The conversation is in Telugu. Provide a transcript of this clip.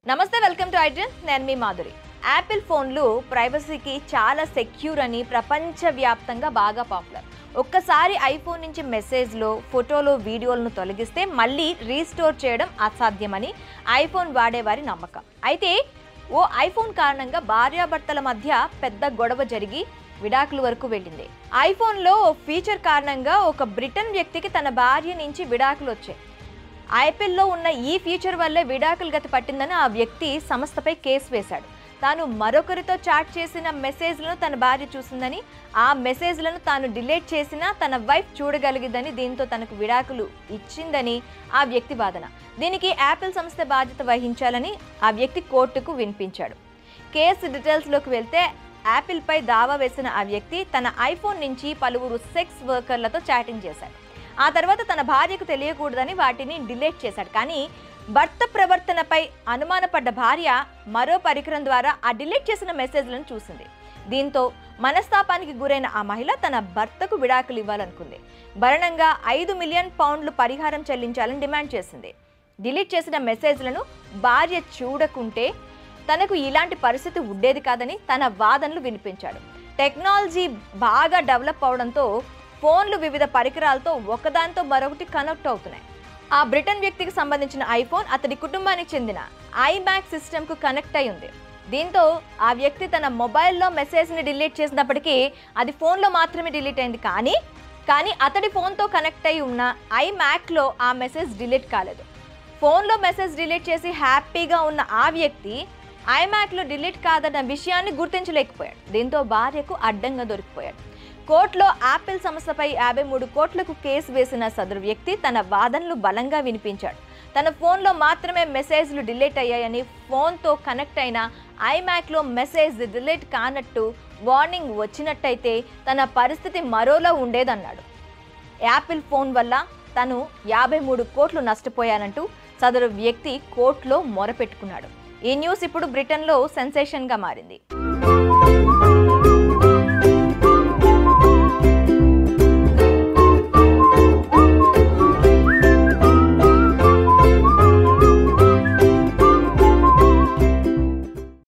నమస్తే, వెల్కమ్ టు ఐడ్రీమ్. నేను మీ మాధురి. యాపిల్ ఫోన్లు ప్రైవసీకి చాలా సెక్యూర్ అని ప్రపంచవ్యాప్తంగా బాగా పాపులర్. ఒక్కసారి ఐఫోన్ నుంచి మెసేజ్లో, ఫోటోలో, వీడియోలను తొలగిస్తే మళ్ళీ రీస్టోర్ చేయడం అసాధ్యమని ఐఫోన్ వాడేవారి నమ్మకం. అయితే ఓ ఐఫోన్ కారణంగా భార్యాభర్తల మధ్య పెద్ద గొడవ జరిగి విడాకుల వరకు వెళ్ళింది. ఐఫోన్లో ఓ ఫీచర్ కారణంగా ఒక బ్రిటన్ వ్యక్తికి తన భార్య నుంచి విడాకులు వచ్చాయి. ఐపిల్లో ఉన్న ఈ ఫీచర్ వల్లే విడాకులు గతి పట్టిందని ఆ వ్యక్తి సంస్థపై కేసు వేశాడు. తాను మరొకరితో చాట్ చేసిన మెసేజ్లను తన భార్య చూసిందని, ఆ మెసేజ్లను తాను డిలీట్ చేసినా తన వైఫ్ చూడగలిగిందని, దీంతో తనకు విడాకులు ఇచ్చిందని ఆ వ్యక్తి వాదన. దీనికి యాపిల్ సంస్థ బాధ్యత వహించాలని ఆ వ్యక్తి కోర్టుకు వినిపించాడు. కేసు డీటెయిల్స్లోకి వెళ్తే యాపిల్పై దావా వేసిన ఆ వ్యక్తి తన ఐఫోన్ నుంచి పలువురు సెక్స్ వర్కర్లతో చాటింగ్ చేశాడు. ఆ తర్వాత తన భార్యకు తెలియకూడదని వాటిని డిలీట్ చేశాడు. కానీ భర్త ప్రవర్తనపై అనుమానపడ్డ భార్య మరో పరికరం ద్వారా ఆ డిలీట్ చేసిన మెసేజ్లను చూసింది. దీంతో మనస్తాపానికి గురైన ఆ మహిళ తన భర్తకు విడాకులు ఇవ్వాలనుకుంది. భరణంగా 5 మిలియన్ పౌండ్లు పరిహారం చెల్లించాలని డిమాండ్ చేసింది. డిలీట్ చేసిన మెసేజ్లను భార్య చూడకుంటే తనకు ఇలాంటి పరిస్థితి ఉండేది కాదని తన వాదనలు వినిపించాడు. టెక్నాలజీ బాగా డెవలప్ అవడంతో ఫోన్లు వివిధ పరికరాలతో ఒకదానితో మరొకటి కనెక్ట్ అవుతున్నాయి. ఆ బ్రిటన్ వ్యక్తికి సంబంధించిన ఐఫోన్ అతడి కుటుంబానికి చెందిన ఐమ్యాక్ సిస్టమ్కు కనెక్ట్ అయి ఉంది. దీంతో ఆ వ్యక్తి తన మొబైల్లో మెసేజ్ని డిలీట్ చేసినప్పటికీ అది ఫోన్లో మాత్రమే డిలీట్ అయింది. కానీ అతడి ఫోన్తో కనెక్ట్ అయి ఉన్న ఐమ్యాక్లో ఆ మెసేజ్ డిలీట్ కాలేదు. ఫోన్లో మెసేజ్ డిలీట్ చేసి హ్యాపీగా ఉన్న ఆ వ్యక్తి ఐమ్యాక్లో డిలీట్ కాదన్న విషయాన్ని గుర్తించలేకపోయాడు. దీంతో భార్యకు అడ్డంగా దొరికిపోయాడు. కోర్టులో యాపిల్ సంస్థపై 53 కోట్లకు కేసు వేసిన సదరు వ్యక్తి తన వాదనలు బలంగా వినిపించాడు. తన ఫోన్లో మాత్రమే మెసేజ్లు డిలీట్ అయ్యాయని, ఫోన్తో కనెక్ట్ అయిన ఐమ్యాక్లో మెసేజ్ డిలీట్ కానట్టు వార్నింగ్ వచ్చినట్టయితే తన పరిస్థితి మరోలా ఉండేదన్నాడు. యాపిల్ ఫోన్ వల్ల తను 53 కోట్లు నష్టపోయానంటూ సదరు వ్యక్తి కోర్టులో మొరపెట్టుకున్నాడు. ఈ న్యూస్ ఇప్పుడు బ్రిటన్లో సెన్సేషన్గా మారింది.